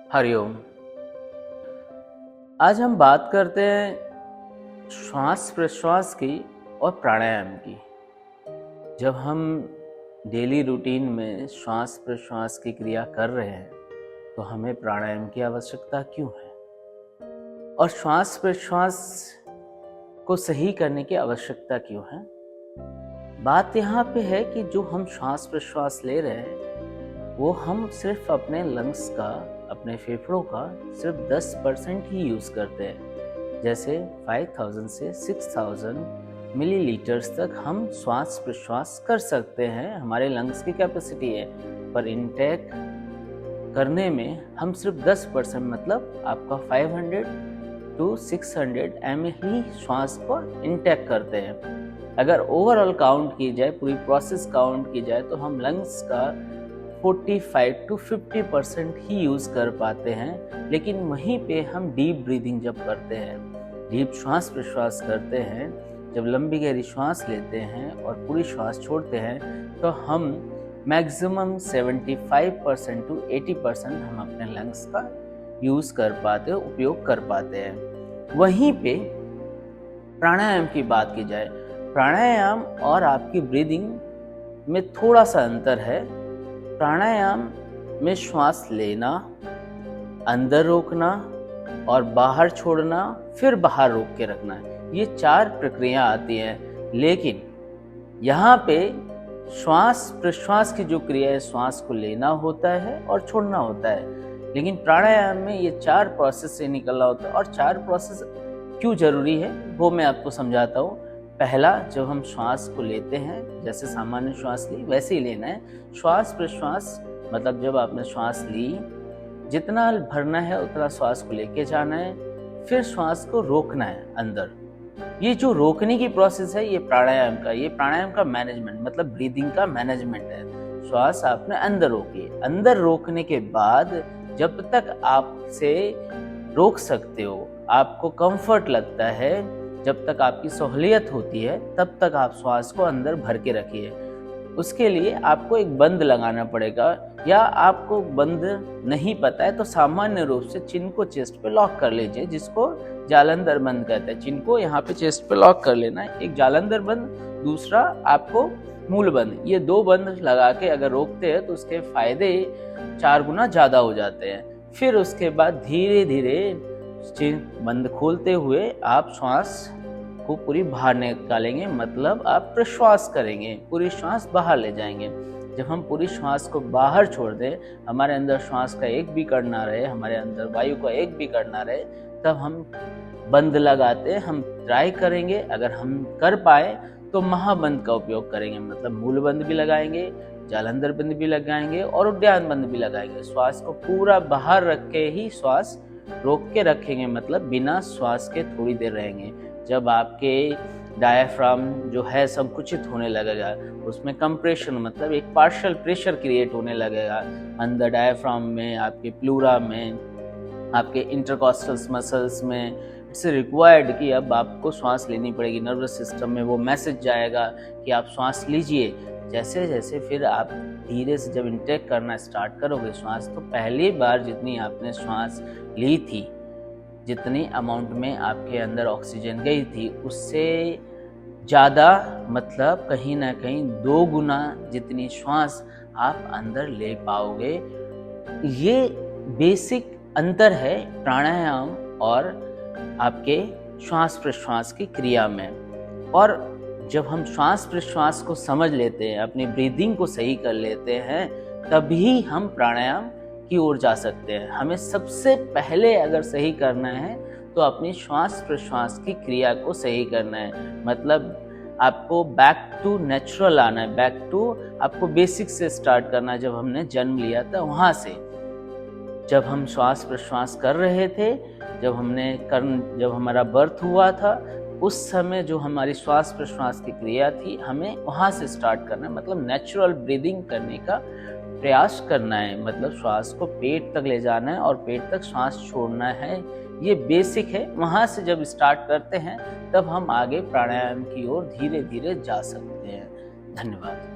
हरिओम। आज हम बात करते हैं श्वास प्रश्वास की और प्राणायाम की। जब हम डेली रूटीन में श्वास प्रश्वास की क्रिया कर रहे हैं तो हमें प्राणायाम की आवश्यकता क्यों है और श्वास प्रश्वास को सही करने की आवश्यकता क्यों है। बात यहाँ पे है कि जो हम श्वास प्रश्वास ले रहे हैं वो हम सिर्फ अपने लंग्स का, अपने फेफड़ों का सिर्फ 10% ही यूज़ करते हैं। जैसे 5000 से 6000 मिलीलीटर्स तक हम श्वास प्रश्वास कर सकते हैं, हमारे लंग्स की कैपेसिटी है, पर इनटेक करने में हम सिर्फ 10% मतलब आपका 500 to 600 ml ही श्वास को इनटेक करते हैं। अगर ओवरऑल काउंट की जाए, पूरी प्रोसेस काउंट की जाए तो हम लंग्स का 45 to 50% ही यूज़ कर पाते हैं। लेकिन वहीं पे हम डीप ब्रीदिंग जब करते हैं, डीप श्वास प्रश्वास करते हैं, जब लंबी गहरी श्वास लेते हैं और पूरी श्वास छोड़ते हैं तो हम मैक्सिमम 75% to 80% हम अपने लंग्स का यूज़ कर पाते हैं, उपयोग कर पाते हैं। वहीं पे प्राणायाम की बात की जाए, प्राणायाम और आपकी ब्रीदिंग में थोड़ा सा अंतर है। प्राणायाम में श्वास लेना, अंदर रोकना और बाहर छोड़ना, फिर बाहर रोक के रखना है, ये 4 प्रक्रिया आती हैं। लेकिन यहाँ पे श्वास प्रश्वास की जो क्रिया है, श्वास को लेना होता है और छोड़ना होता है। लेकिन प्राणायाम में ये 4 प्रोसेस से निकलना होता है। और 4 प्रोसेस क्यों जरूरी है वो मैं आपको समझाता हूँ। पहला, जब हम श्वास को लेते हैं, जैसे सामान्य श्वास ली वैसे ही लेना है। श्वास प्रश्वास मतलब जब आपने श्वास ली, जितना भरना है उतना श्वास को लेके जाना है, फिर श्वास को रोकना है अंदर। ये जो रोकने की प्रोसेस है, ये प्राणायाम का मैनेजमेंट मतलब ब्रीदिंग का मैनेजमेंट है। श्वास आपने अंदर रोकी, अंदर रोकने के बाद जब तक आपसे रोक सकते हो, आपको कंफर्ट लगता है, जब तक आपकी सहूलियत होती है, तब तक आप श्वास को अंदर भर के रखिए। उसके लिए आपको एक बंद लगाना पड़ेगा, या आपको बंद नहीं पता है तो सामान्य रूप से चिन को चेस्ट पे लॉक कर लीजिए, जिसको जालंधर बंद कहते हैं। चिन को यहाँ पे चेस्ट पे लॉक कर लेना है। एक जालंधर बंद, दूसरा आपको मूल बंद। ये 2 बंद लगा के अगर रोकते हैं तो उसके फायदे 4 गुना ज़्यादा हो जाते हैं। फिर उसके बाद धीरे धीरे चिन बंद खोलते हुए आप श्वास को पूरी बाहर निकालेंगे, मतलब आप प्रश्वास करेंगे, पूरी श्वास बाहर ले जाएंगे। जब हम पूरी श्वास को बाहर छोड़ दें, हमारे अंदर श्वास का एक भी कण ना रहे, हमारे अंदर वायु का एक भी कण ना रहे, तब हम बंद लगाते हैं। हम ट्राई करेंगे, अगर हम कर पाए तो महाबंद का उपयोग करेंगे, मतलब मूल बंद भी लगाएंगे, जालंधर बंद भी लगाएंगे और उद्यान बंद भी लगाएंगे। श्वास को पूरा बाहर रख के ही श्वास रोक के रखेंगे, मतलब बिना श्वास के थोड़ी देर रहेंगे। जब आपके डायफ्राम जो है संकुचित होने लगेगा, उसमें कंप्रेशन मतलब एक पार्शियल प्रेशर क्रिएट होने लगेगा अंदर डायफ्राम में, आपके प्लूरा में, आपके इंटरकॉस्टल मसल्स में। इट्स रिक्वायर्ड कि अब आपको श्वास लेनी पड़ेगी। नर्वस सिस्टम में वो मैसेज जाएगा कि आप श्वास लीजिए। जैसे जैसे फिर आप धीरे से जब इंटेक करना स्टार्ट करोगे श्वास, तो पहली बार जितनी आपने श्वास ली थी, जितनी अमाउंट में आपके अंदर ऑक्सीजन गई थी, उससे ज़्यादा मतलब कहीं ना कहीं 2 गुना जितनी श्वास आप अंदर ले पाओगे। ये बेसिक अंतर है प्राणायाम और आपके श्वास प्रश्वास की क्रिया में। और जब हम श्वास प्रश्वास को समझ लेते हैं, अपनी ब्रीदिंग को सही कर लेते हैं, तभी हम प्राणायाम की ओर जा सकते हैं। हमें सबसे पहले अगर सही करना है तो अपनी श्वास प्रश्वास की क्रिया को सही करना है। मतलब आपको बैक टू नेचुरल आना है, बैक टू आपको बेसिक से स्टार्ट करना है। जब हमने जन्म लिया था वहाँ से, जब हम श्वास प्रश्वास कर रहे थे, जब हमारा बर्थ हुआ था, उस समय जो हमारी श्वास प्रश्वास की क्रिया थी, हमें वहाँ से स्टार्ट करना है। मतलब नेचुरल ब्रीदिंग करने का प्रयास करना है, मतलब श्वास को पेट तक ले जाना है और पेट तक श्वास छोड़ना है। ये बेसिक है। वहाँ से जब स्टार्ट करते हैं तब हम आगे प्राणायाम की ओर धीरे धीरे जा सकते हैं। धन्यवाद।